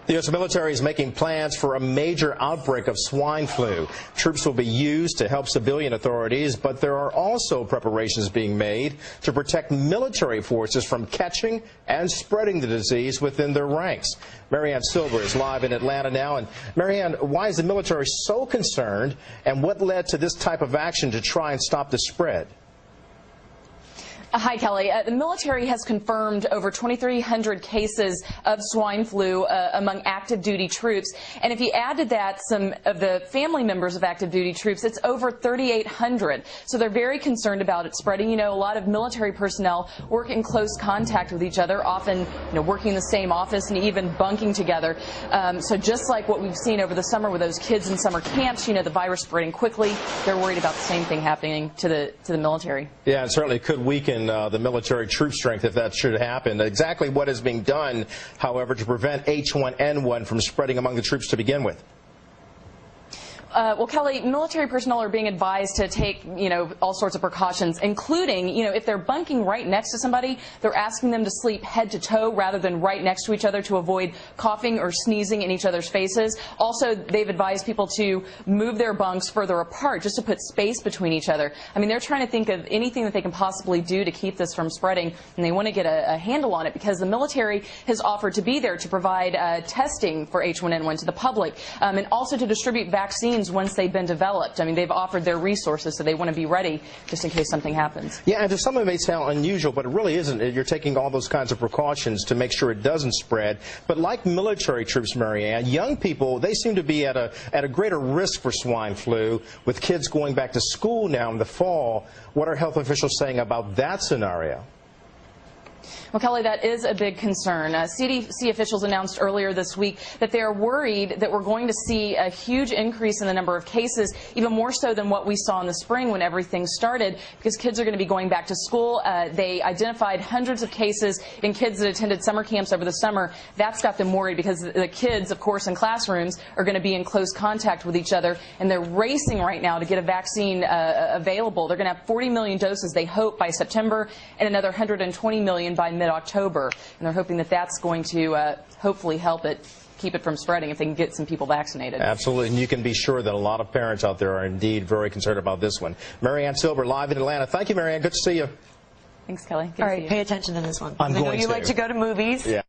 The U.S. military is making plans for a major outbreak of swine flu. Troops will be used to help civilian authorities, but there are also preparations being made to protect military forces from catching and spreading the disease within their ranks. Marianne Silver is live in Atlanta now. And Marianne, why is the military so concerned, and what led to this type of action to try and stop the spread? Hi, Kelly. The military has confirmed over 2,300 cases of swine flu among active duty troops. And if you added that some of the family members of active duty troops, it's over 3,800. So they're very concerned about it spreading. You know, a lot of military personnel work in close contact with each other, often working in the same office and even bunking together. So just like what we've seen over the summer with those kids in summer camps, the virus spreading quickly, they're worried about the same thing happening to the military. Yeah, it certainly could weaken the military troop strength if that should happen. Exactly what is being done, however, to prevent H1N1 from spreading among the troops to begin with? Well, Kelly, military personnel are being advised to take, all sorts of precautions, including, if they're bunking right next to somebody, they're asking them to sleep head to toe rather than right next to each other to avoid coughing or sneezing in each other's faces. Also, they've advised people to move their bunks further apart just to put space between each other. I mean, they're trying to think of anything that they can possibly do to keep this from spreading, and they want to get a handle on it because the military has offered to be there to provide testing for H1N1 to the public and also to distribute vaccines once they've been developed. I mean, they've offered their resources, so they want to be ready just in case something happens. Yeah, and to some it may sound unusual, but it really isn't. You're taking all those kinds of precautions to make sure it doesn't spread. But like military troops, Marianne, young people, they seem to be at a greater risk for swine flu, with kids going back to school now in the fall. What are health officials saying about that scenario? Well, Kelly, that is a big concern. CDC officials announced earlier this week that they are worried that we're going to see a huge increase in the number of cases, even more so than what we saw in the spring when everything started, because kids are going to be going back to school. They identified hundreds of cases in kids that attended summer camps over the summer. That's got them worried because the kids, of course, in classrooms are going to be in close contact with each other, and they're racing right now to get a vaccine available. They're going to have 40 million doses, they hope, by September, and another 120 million by mid-October, and they're hoping that that's going to hopefully help keep it from spreading if they can get some people vaccinated. Absolutely, and you can be sure that a lot of parents out there are indeed very concerned about this one. Marianne Silver, live in Atlanta. Thank you, Marianne. Good to see you. Thanks, Kelly. Good All to right, see you. pay attention to this one. I know you like to go to movies. Yeah.